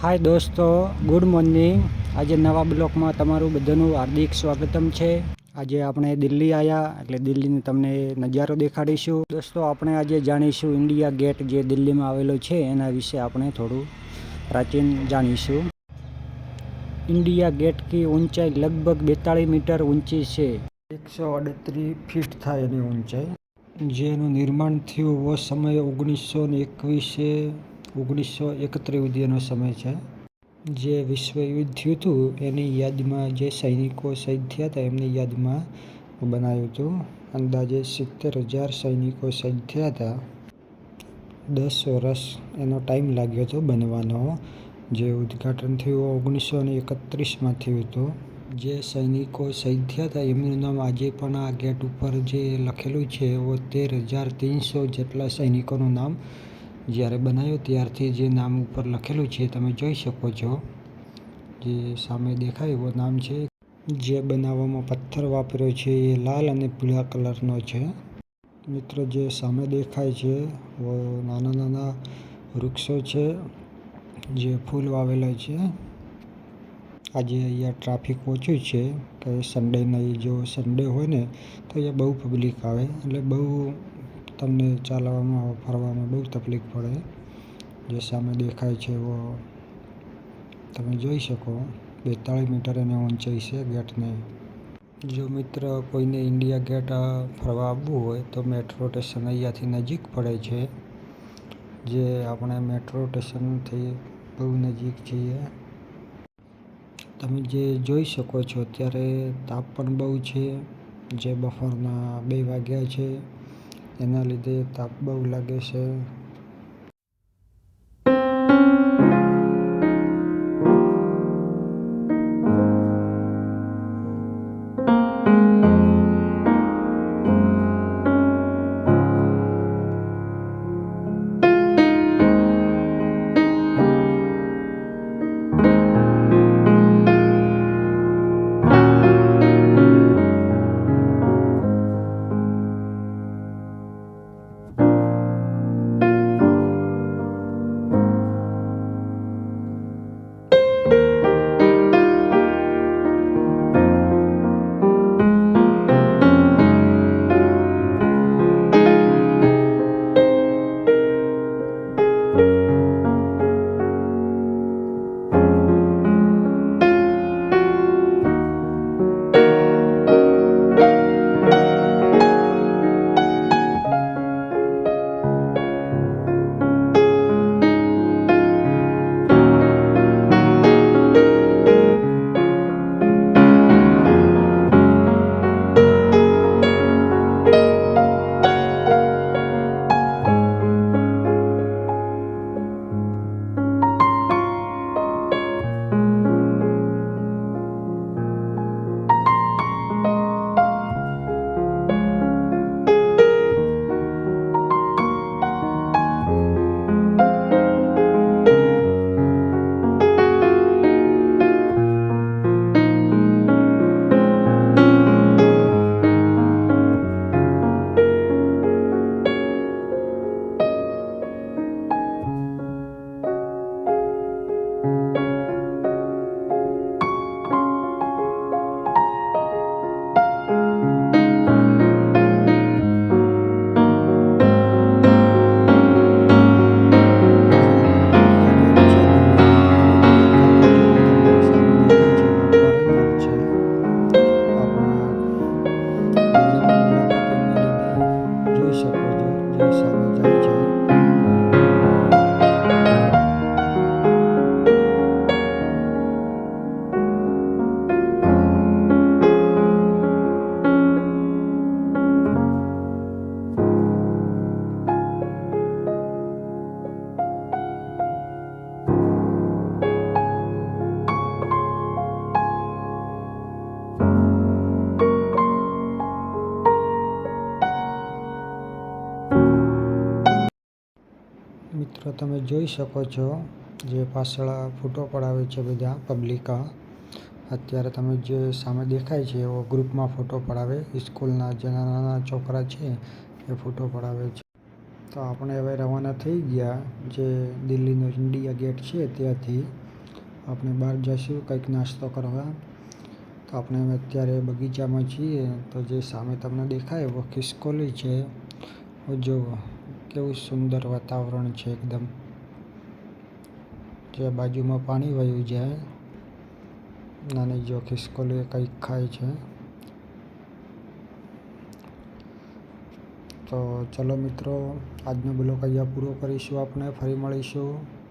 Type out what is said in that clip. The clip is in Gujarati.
હાય દોસ્તો, ગુડ મોર્નિંગ. આજે નવા બ્લોગમાં તમારું બધાનું હાર્દિક સ્વાગતમ છે. આજે આપણે દિલ્હી આવ્યા એટલે દિલ્હીનો તમને નજારો દેખાડીશું. દોસ્તો, આપણે આજે જાણીશું ઇન્ડિયા ગેટ જે દિલ્હીમાં આવેલો છે એના વિશે આપણે થોડું પ્રાચીન જાણીશું. इंडिया गेट की ऊंचाई लगभग 42 मीटर ऊंची છે. 138 ફીટ થાય એની ઊંચાઈ. જેનું નિર્માણ થયું वो સમય 1931 સુધીનો સમય છે. જે વિશ્વ યુદ્ધ થયું હતું એની યાદમાં જે સૈનિકો શહીદ થયા હતા એમની યાદમાં બનાવ્યું હતું. અંદાજે 70,000 સૈનિકો શહીદ થયા હતા. 10 વર્ષ એનો ટાઈમ લાગ્યો હતો બનવાનો. જે ઉદ્ઘાટન થયું 1931માં થયું હતું. જે સૈનિકો શહીદ થયા હતા એમનું નામ આજે પણ આ ગેટ ઉપર જે લખેલું છે એવો 13,300 જેટલા સૈનિકોનું નામ જ્યારે બનાવ્યો ત્યારથી જે નામ ઉપર લખેલું છે તમે જોઈ શકો છો. જે સામે દેખાય એવો નામ છે. જે બનાવવામાં પથ્થર વાપર્યો છે એ લાલ અને પીળા કલરનો છે. મિત્રો, જે સામે દેખાય છે નાના નાના વૃક્ષો છે જે ફૂલ વાવેલા છે. આજે અહીંયા ટ્રાફિક ઓછું છે કે સન્ડે નહીં. જો સન્ડે હોય ને તો અહીંયા બહુ પબ્લિક આવે એટલે બહુ તમને ચાલવામાં ફરવામાં બહુ તકલીફ પડે. જે સામે દેખાય છે એવો તમે જોઈ શકો. 42 મીટર એની ઊંચાઈ છે ગેટને. જો મિત્ર કોઈને ઇન્ડિયા ગેટ ફરવા આવવું હોય તો મેટ્રો સ્ટેશન અહીંયાથી નજીક પડે છે. જે આપણે મેટ્રો સ્ટેશનથી બહુ નજીક છીએ. તમે જે જોઈ શકો છો અત્યારે તાપ પણ બહુ છે. જે બપોરના 2 વાગ્યા છે એના લીધે તાપ બહુ લાગે છે. મિત્રો, તમે જોઈ શકો છો જે પાછળ ફોટો પડાવે છે બધા પબ્લિક. અત્યારે તમે જે સામે દેખાય છે એવો ગ્રુપમાં ફોટો પડાવે. સ્કૂલના જે નાના નાના છોકરા છે એ ફોટો પડાવે છે. તો આપણે હવે રવાના થઈ ગયા જે દિલ્હીનો ઇન્ડિયા ગેટ છે ત્યાંથી. આપણે બહાર જઈશું કંઈક નાસ્તો કરવા. તો આપણે અત્યારે બગીચામાં છીએ. તો જે સામે તમને દેખાય એવો ખિસકોલી છે. જુઓ કેવું સુંદર વાતાવરણ છે એકદમ. જે બાજુમાં પાણી વહ્યું જાય અને જો ખિસકોલી કંઈક ખાય છે. તો ચલો મિત્રો, આજનો બ્લોગ અહીંયા પૂરો કરીશું. આપણે ફરી મળીશું.